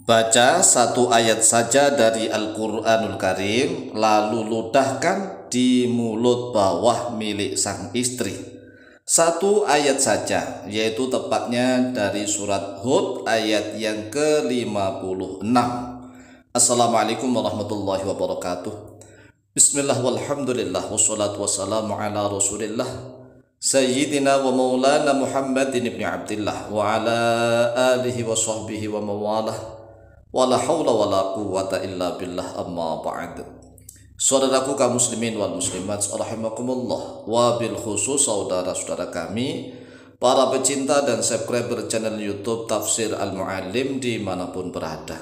Baca satu ayat saja dari Al-Quranul Karim, lalu ludahkan di mulut bawah milik sang istri. Satu ayat saja, yaitu tepatnya dari surat Hud ayat yang ke-56. Assalamualaikum warahmatullahi wabarakatuh. Bismillah walhamdulillah wassalatu wassalamu ala rasulillah Sayyidina wa maulana Muhammadin ibn Abdillah wa ala alihi wa sahbihi wa mawalah wala haula wala quwwata illa billah, amma ba'd. Saudaraku kaum muslimin wal muslimat rahimakumullah, wa bil khusus saudara-saudara kami para pecinta dan subscriber channel YouTube Tafsir Al-Muallim dimanapun berada,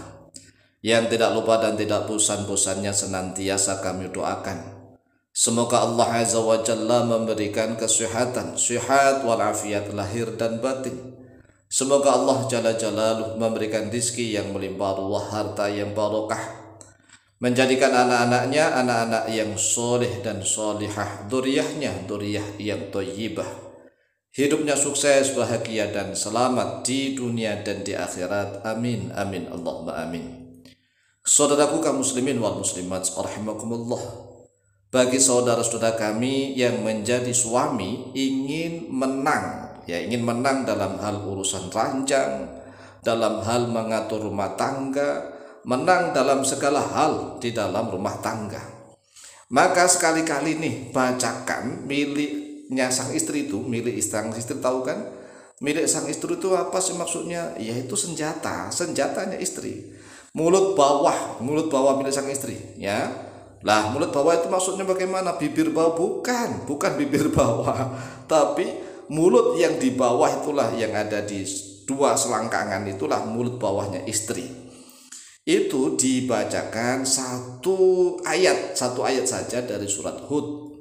yang tidak lupa dan tidak bosan-bosannya senantiasa kami doakan semoga Allah Azza wa Jalla memberikan kesehatan, sehat walafiat lahir dan batin. Semoga Allah Jalla Jalaluh memberikan rizki yang melimpah ruah, harta yang barokah, menjadikan anak-anaknya anak-anak yang soleh dan solihah, duriyahnya duriyah yang thayyibah, hidupnya sukses, bahagia dan selamat di dunia dan di akhirat. Amin amin Allahumma amin. Saudaraku kaum muslimin wal muslimat rahimakumullah, bagi saudara-saudara kami yang menjadi suami ingin menang dalam hal urusan ranjang, dalam hal mengatur rumah tangga, menang dalam segala hal di dalam rumah tangga, maka sekali-kali nih bacakan miliknya sang istri itu, milik sang istri. Tahu kan milik sang istri itu apa sih maksudnya? Yaitu senjatanya istri. Mulut bawah milik sang istri, ya. Lah, mulut bawah itu maksudnya bagaimana? Bibir bawah? Bukan bibir bawah, tapi mulut yang di bawah itulah yang ada di dua selangkangan, itulah mulut bawahnya istri. Itu dibacakan satu ayat saja dari surat Hud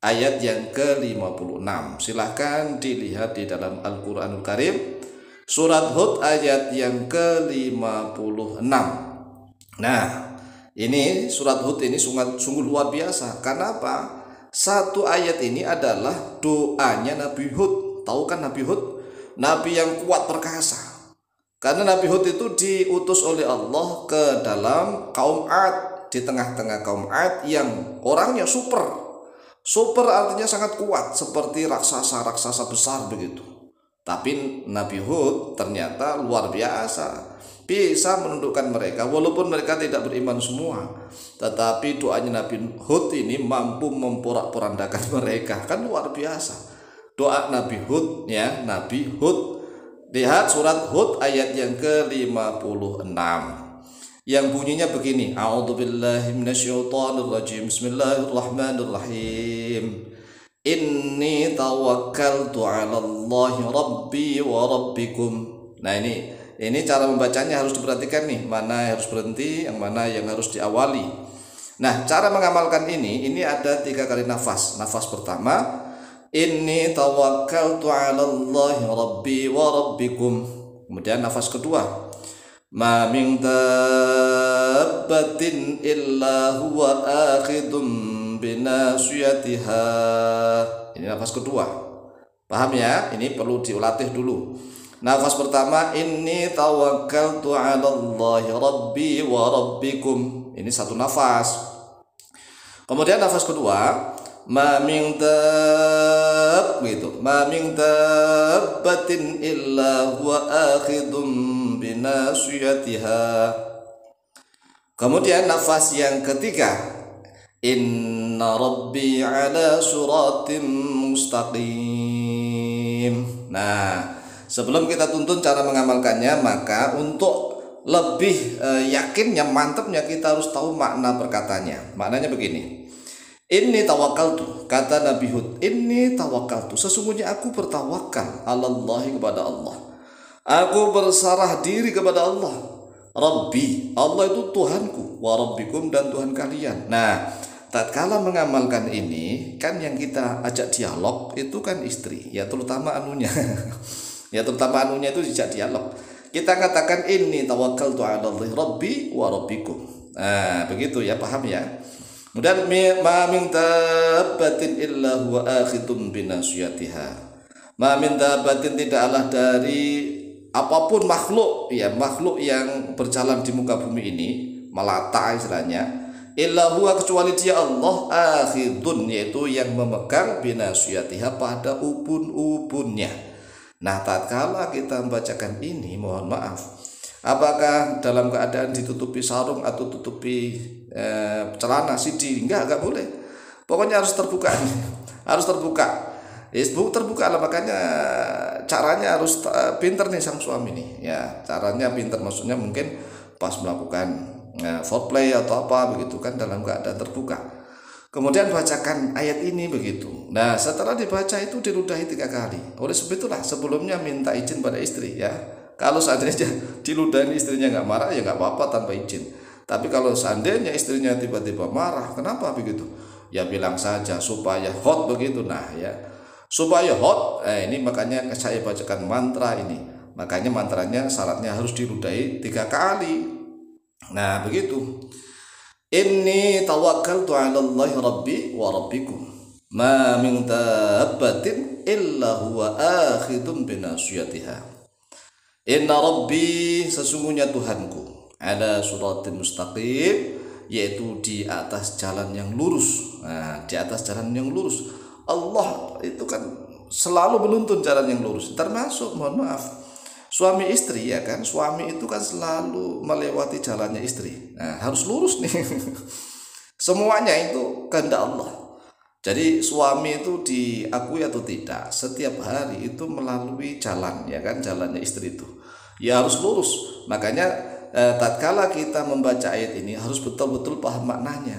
ayat yang ke-56. Silahkan dilihat di dalam Al-Quranul Karim, surat Hud ayat yang ke-56. Nah, ini surat Hud ini sungguh luar biasa. Karena apa? Satu ayat ini adalah doanya Nabi Hud. Tahu kan Nabi Hud? Nabi yang kuat perkasa. Karena Nabi Hud itu diutus oleh Allah ke dalam kaum Ad, di tengah-tengah kaum Ad yang orangnya super. Super artinya sangat kuat, seperti raksasa besar begitu. Tapi Nabi Hud ternyata luar biasa, bisa menundukkan mereka walaupun mereka tidak beriman semua. Tetapi doanya Nabi Hud ini mampu memporak-porandakan mereka. Kan luar biasa doa Nabi Hud, ya. Nabi Hud, lihat surat Hud ayat yang ke-56 yang bunyinya begini: A'udzubillahi minasyaitonirrajim, bismillahirrahmanirrahim, inni tawakkaltu 'alallahi rabbi wa rabbikum. Nah, ini cara membacanya harus diperhatikan nih, mana yang harus berhenti, yang mana yang harus diawali. Nah, cara mengamalkan ini ada 3 kali nafas. Nafas pertama, inni tawakkaltu 'alallahi rabbi wa rabbikum. Kemudian nafas kedua, ma min dabbatin illa huwa akhidum binasiyatiha. Ini nafas kedua. Paham ya? Ini perlu dilatih dulu. Nafas pertama, inni tawakkaltu 'alallahi rabbi wa rabbikum. Ini satu nafas. Kemudian nafas kedua, ma min dabbatin illa huwa akhidum binasiyatiha. Kemudian nafas yang ketiga, inna rabbi ala suratim mustaqim. Nah, sebelum kita tuntun cara mengamalkannya, maka untuk lebih yakinnya, mantapnya, kita harus tahu makna perkataannya. Maknanya begini: inni tawakkaltu, kata Nabi Hud, inni tawakkaltu, sesungguhnya aku bertawakal, alallahi, kepada Allah. Aku bersarah diri kepada Allah. Rabbi, Allah itu Tuhanku, wa rabbikum, dan Tuhan kalian. Nah, tatkala mengamalkan ini, kan yang kita ajak dialog itu kan istri, ya, terutama anunya. Ya, terutama anunya itu dijak dialog. Kita katakan inni tawakkaltu 'alallahi rabbi wa rabbikum. Nah, begitu ya, paham ya? Kemudian ma min dabbatin illa huwa akhidun binasiyatiha. Ma min dabbatin, tidaklah dari apapun makhluk ya, makhluk yang berjalan di muka bumi ini, melata istilahnya, illa huwa, kecuali dia Allah, akhidun, yaitu yang memegang binasiyatiha, pada ubun-ubunnya. Nah, tatkala kita membacakan ini, mohon maaf, apakah dalam keadaan ditutupi sarung atau tutupi celana sidi? Enggak boleh. Pokoknya harus terbuka. Harus terbuka. Terbuka lah, makanya caranya harus pinter nih sang suami nih. Ya, caranya pinter, maksudnya mungkin pas melakukan foreplay atau apa begitu kan, dalam keadaan terbuka. Kemudian bacakan ayat ini begitu. Nah, setelah dibaca itu diludahi 3 kali. Oleh sebab itulah sebelumnya minta izin pada istri ya. Kalau seandainya diludahin istrinya nggak marah ya nggak apa-apa tanpa izin. Tapi kalau seandainya istrinya tiba-tiba marah, kenapa begitu? Ya bilang saja supaya hot begitu. Nah ya, supaya hot. Ini makanya saya bacakan mantra ini. Makanya mantranya syaratnya harus diludahi 3 kali. Nah begitu. Inni tawakkaltu 'ala Allahi rabbi wa rabbikum. Ma min dabbatin illa huwa akhidun binasiyatiha. Inna rabbi, sesungguhnya Tuhanku, ada suratin mustaqim, yaitu di atas jalan yang lurus. Nah, di atas jalan yang lurus. Allah itu kan selalu menuntun jalan yang lurus. Termasuk, mohon maaf, suami istri ya kan. Suami itu kan selalu melewati jalannya istri. Nah, harus lurus nih. Semuanya itu kehendak Allah. Jadi suami itu diakui atau tidak, setiap hari itu melalui jalan ya kan, jalannya istri itu ya harus lurus. Makanya tatkala kita membaca ayat ini harus betul-betul paham maknanya.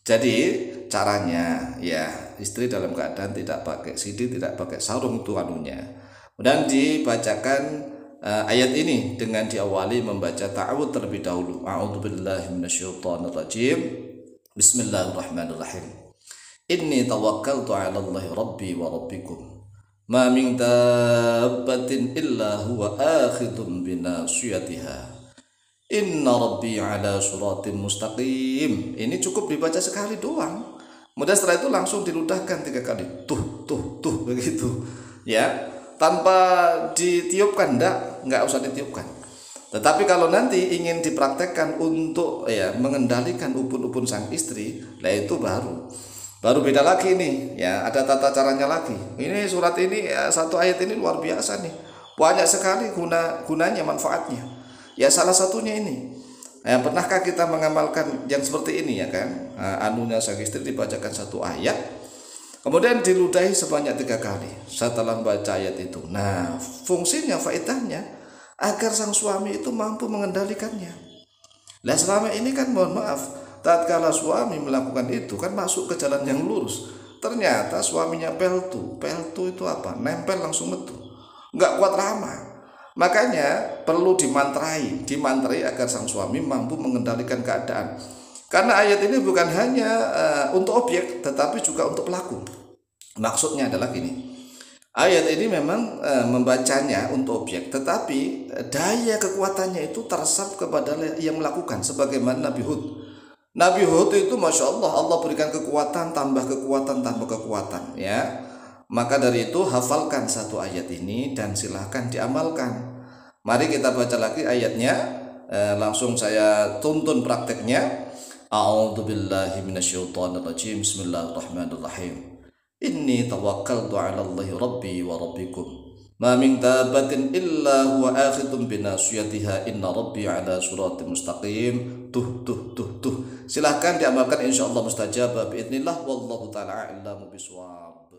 Jadi caranya ya, istri dalam keadaan tidak pakai sidi, tidak pakai sarung, itu anunya. Dan dibacakan ayat ini dengan diawali membaca ta'awudz terlebih dahulu. A'udzubillahi minasyaitonirrajim. Bismillahirrahmanirrahim. Inni tawakkaltu 'ala Allahi rabbi wa rabbikum. Ma min dabbatin illa huwa akhidun binasiyatiha. Inna rabbi 'ala suratin mustaqim. Ini cukup dibaca sekali doang. Kemudian setelah itu langsung diludahkan 3 kali. Tuh begitu. Ya, tanpa ditiupkan, enggak usah ditiupkan. Tetapi kalau nanti ingin dipraktekkan untuk ya mengendalikan ubun-ubun sang istri, lah itu baru beda lagi nih ya, ada tata caranya lagi. Ini surat ini ya, 1 ayat ini luar biasa nih, banyak sekali gunanya, manfaatnya ya. Salah satunya ini ya, pernahkah kita mengamalkan yang seperti ini ya kan? Anunya sang istri dibacakan 1 ayat, kemudian diludahi sebanyak 3 kali setelah membaca ayat itu. Nah, fungsinya, faedahnya agar sang suami itu mampu mengendalikannya. Nah, selama ini kan mohon maaf, tatkala suami melakukan itu kan masuk ke jalan yang lurus, ternyata suaminya peltu itu apa? Nempel langsung metu, nggak kuat lama. Makanya perlu dimantrai agar sang suami mampu mengendalikan keadaan. Karena ayat ini bukan hanya untuk objek, tetapi juga untuk pelaku. Maksudnya adalah gini, ayat ini memang membacanya untuk objek, tetapi daya kekuatannya itu teresap kepada yang melakukan, sebagaimana Nabi Hud itu Masya Allah berikan kekuatan, tambah kekuatan ya. Maka dari itu hafalkan 1 ayat ini dan silahkan diamalkan. Mari kita baca lagi ayatnya, langsung saya tuntun prakteknya. A'udzubillahi minasyaitonirrajim. Bismillahirrahmanirrahim. Inni tawakkaltu 'ala Allahi rabbi wa rabbikum. Ma min dabbatin illa huwa akhidun binasiyatiha. Inna rabbi 'ala suratin mustaqim. Tuh. Silahkan diamalkan, insyaallah mustajab biidznillah. Wallahu ta'ala a'lamu bishawab.